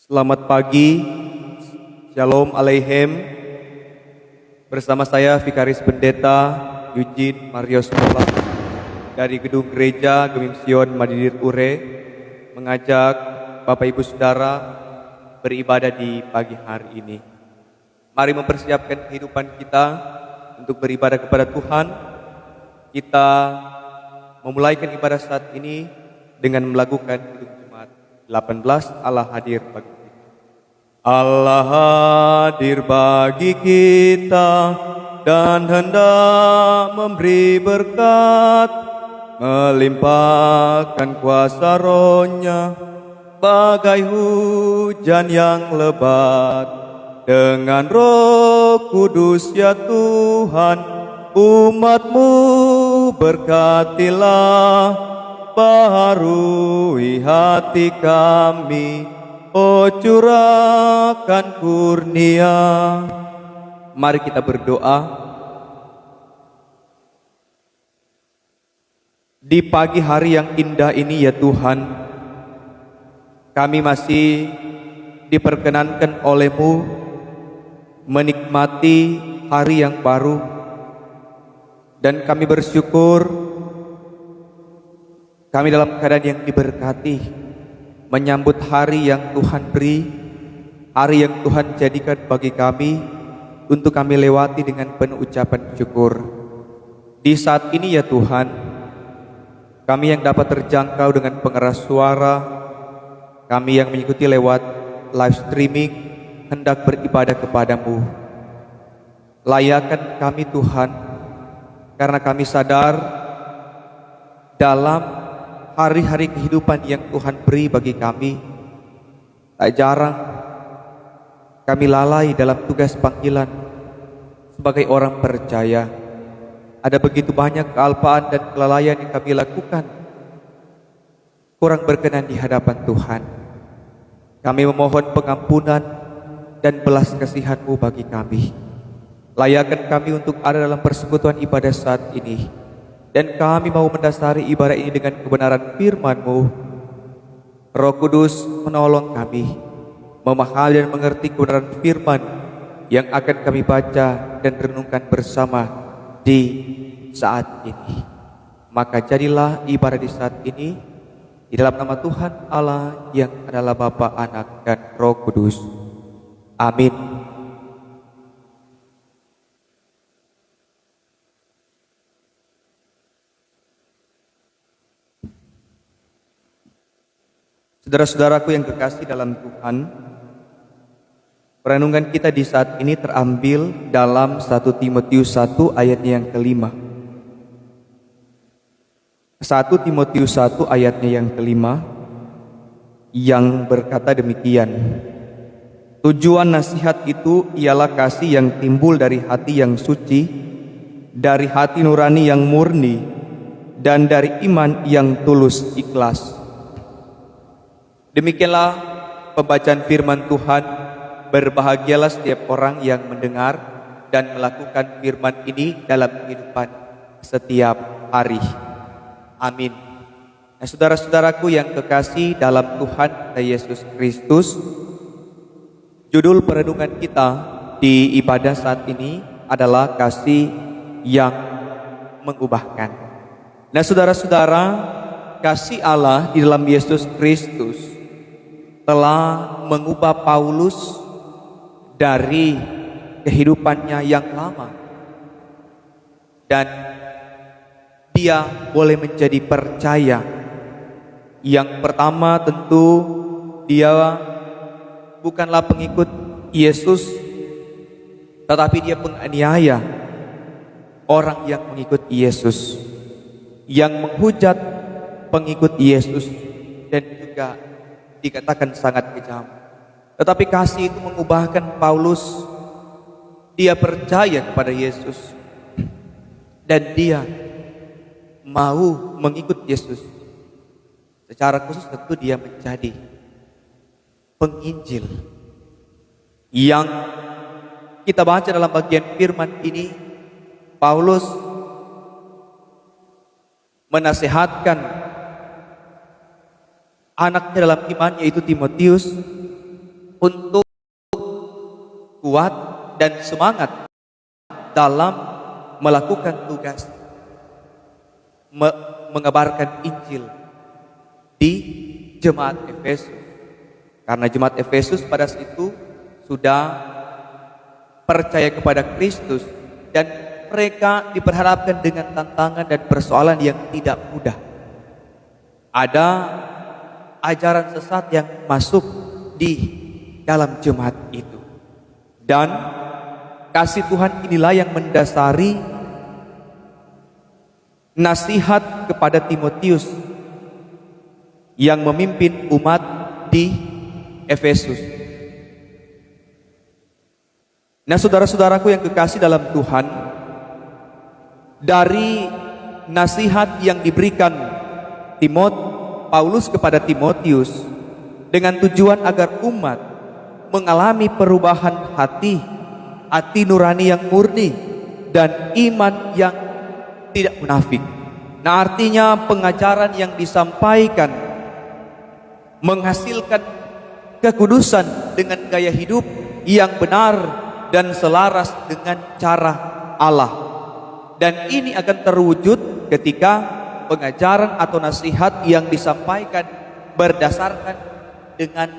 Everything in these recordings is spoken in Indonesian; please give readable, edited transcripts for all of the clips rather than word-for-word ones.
Selamat pagi, Shalom Aleichem. Bersama saya Vikaris Pendeta Eugene Mario Sola dari Gedung Gereja Gemim Sion Madidir Ure mengajak Bapak Ibu Saudara beribadah di pagi hari ini. Mari mempersiapkan kehidupan kita untuk beribadah kepada Tuhan. Kita memulaikan ibadah saat ini dengan melakukan Kidung Jumat 18, Allah hadir bagi kita. Allah hadir bagi kita dan hendak memberi berkat, melimpahkan kuasa Roh-Nya bagai hujan yang lebat. Dengan Roh Kudus ya Tuhan, umat-Mu berkatilah, baharui hati kami, oh curahkan kurnia. Mari kita berdoa. Di pagi hari yang indah ini ya Tuhan, kami masih diperkenankan oleh-Mu menikmati hari yang baru, dan kami bersyukur kami dalam keadaan yang diberkati, menyambut hari yang Tuhan beri, hari yang Tuhan jadikan bagi kami untuk kami lewati dengan penuh ucapan syukur. Di saat ini ya Tuhan, kami yang dapat terjangkau dengan pengeras suara, kami yang mengikuti lewat live streaming, hendak beribadah kepada-Mu. Layakan kami Tuhan, karena kami sadar dalam hari-hari kehidupan yang Tuhan beri bagi kami, tak jarang kami lalai dalam tugas panggilan sebagai orang percaya. Ada begitu banyak kealpaan dan kelalaian yang kami lakukan, kurang berkenan di hadapan Tuhan. Kami memohon pengampunan dan belas kasihan-Mu bagi kami. Layakan kami untuk ada dalam persekutuan ibadah saat ini, dan kami mau mendasari ibadah ini dengan kebenaran firman-Mu. Roh Kudus menolong kami memahami dan mengerti kebenaran firman yang akan kami baca dan renungkan bersama di saat ini. Maka jadilah ibadah di saat ini di dalam nama Tuhan Allah yang adalah Bapa, Anak, dan Roh Kudus. Amin. Saudara-saudaraku yang kekasih dalam Tuhan, perenungan kita di saat ini terambil dalam 1 Timotius 1 ayat yang kelima. 1 Timotius 1 ayatnya yang kelima, yang berkata demikian: tujuan nasihat itu ialah kasih yang timbul dari hati yang suci, dari hati nurani yang murni, dan dari iman yang tulus ikhlas. Demikianlah pembacaan firman Tuhan. Berbahagialah setiap orang yang mendengar dan melakukan firman ini dalam kehidupan setiap hari. Amin. Nah, saudara-saudaraku yang kekasih dalam Tuhan Yesus Kristus, judul perenungan kita di ibadah saat ini adalah kasih yang mengubahkan. Nah, saudara-saudara, kasih Allah di dalam Yesus Kristus telah mengubah Paulus dari kehidupannya yang lama, dan dia boleh menjadi percaya. Yang pertama tentu dia bukanlah pengikut Yesus, tetapi dia penganiaya orang yang mengikut Yesus, yang menghujat pengikut Yesus, dan juga dikatakan sangat kejam. Tetapi kasih itu mengubahkan Paulus. Dia percaya kepada Yesus, dan dia mau mengikut Yesus. Secara khusus tentu dia menjadi penginjil. Yang kita baca dalam bagian firman ini, Paulus menasehatkan anaknya dalam iman, yaitu Timotius, untuk kuat dan semangat dalam melakukan tugas mengabarkan Injil di jemaat Efesus. Karena jemaat Efesus pada saat itu sudah percaya kepada Kristus dan mereka diperhadapkan dengan tantangan dan persoalan yang tidak mudah. Ada ajaran sesat yang masuk di dalam jemaat itu. Dan kasih Tuhan inilah yang mendasari nasihat kepada Timotius yang memimpin umat di Efesus. Nah, saudara-saudaraku yang kekasih dalam Tuhan, dari nasihat yang diberikan Paulus kepada Timotius dengan tujuan agar umat mengalami perubahan hati nurani yang murni dan iman yang tidak munafik. Nah, artinya pengajaran yang disampaikan menghasilkan kekudusan dengan gaya hidup yang benar dan selaras dengan cara Allah. Dan ini akan terwujud ketika pengajaran atau nasihat yang disampaikan berdasarkan dengan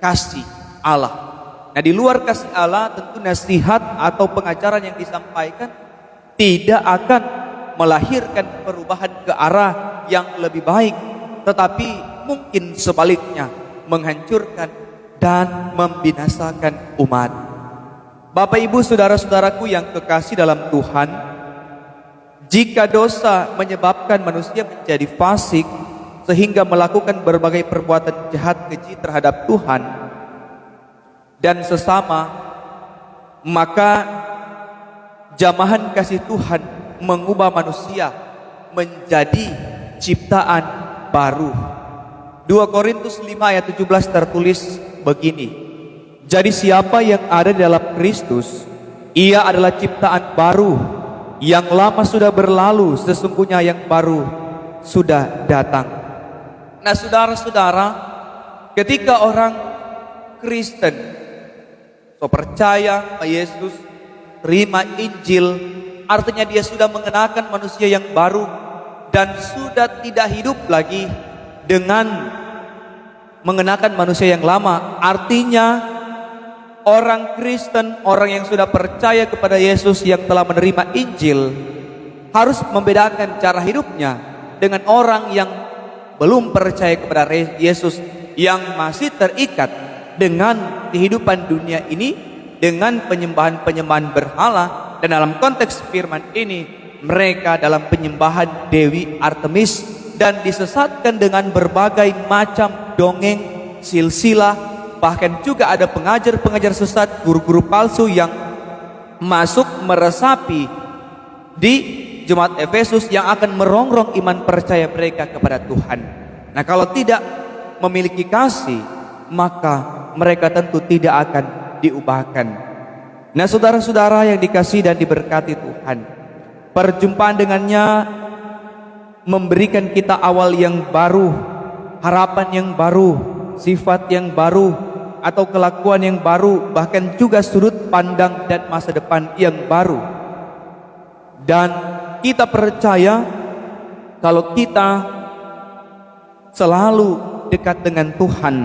kasih Allah. Nah, di luar kasih Allah tentu nasihat atau pengajaran yang disampaikan tidak akan melahirkan perubahan ke arah yang lebih baik, tetapi mungkin sebaliknya menghancurkan dan membinasakan umat. Bapak Ibu saudara-saudaraku yang kekasih dalam Tuhan, jika dosa menyebabkan manusia menjadi fasik sehingga melakukan berbagai perbuatan jahat keji terhadap Tuhan dan sesama, maka jamahan kasih Tuhan mengubah manusia menjadi ciptaan baru. 2 Korintus 5 ayat 17 tertulis begini: jadi siapa yang ada di dalam Kristus, ia adalah ciptaan baru, yang lama sudah berlalu, sesungguhnya yang baru sudah datang. Nah, saudara-saudara, ketika orang Kristen percaya pada Yesus, terima Injil, artinya dia sudah mengenakan manusia yang baru dan sudah tidak hidup lagi dengan mengenakan manusia yang lama. Artinya orang Kristen, orang yang sudah percaya kepada Yesus, yang telah menerima Injil, harus membedakan cara hidupnya dengan orang yang belum percaya kepada Yesus, yang masih terikat dengan kehidupan dunia ini, dengan penyembahan-penyembahan berhala. Dan dalam konteks firman ini, mereka dalam penyembahan Dewi Artemis dan disesatkan dengan berbagai macam dongeng, silsilah. Bahkan juga ada pengajar-pengajar sesat, guru-guru palsu yang masuk meresapi di jemaat Efesus yang akan merongrong iman percaya mereka kepada Tuhan. Nah, kalau tidak memiliki kasih, maka mereka tentu tidak akan diubahkan. Nah, saudara-saudara yang dikasihi dan diberkati Tuhan, perjumpaan dengannya memberikan kita awal yang baru, harapan yang baru, sifat yang baru, atau kelakuan yang baru, bahkan juga sudut pandang dan masa depan yang baru. Dan kita percaya kalau kita selalu dekat dengan Tuhan,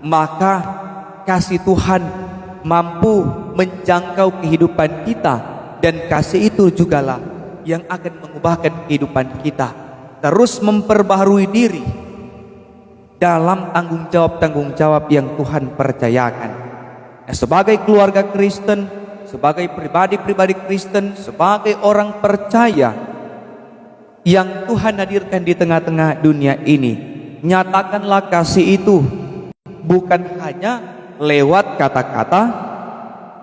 maka kasih Tuhan mampu menjangkau kehidupan kita, dan kasih itu jugalah yang akan mengubahkan kehidupan kita, terus memperbaharui diri dalam tanggung jawab yang Tuhan percayakan. Nah, sebagai keluarga Kristen, sebagai pribadi-pribadi Kristen, sebagai orang percaya yang Tuhan hadirkan di tengah-tengah dunia ini, nyatakanlah kasih itu bukan hanya lewat kata-kata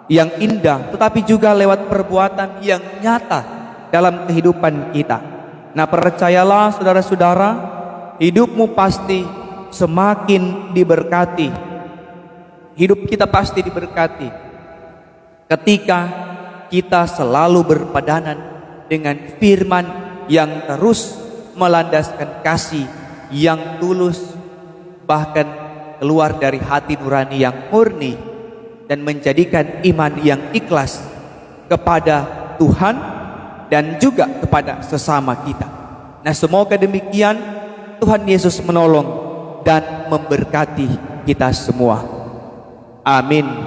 yang indah, tetapi juga lewat perbuatan yang nyata dalam kehidupan kita. Nah, percayalah saudara-saudara, hidupmu pasti semakin diberkati. Hidup kita pasti diberkati ketika kita selalu berpadanan dengan firman yang terus melandaskan kasih yang tulus, bahkan keluar dari hati nurani yang murni dan menjadikan iman yang ikhlas kepada Tuhan dan juga kepada sesama kita. Nah, semoga demikian Tuhan Yesus menolong dan memberkati kita semua. Amin.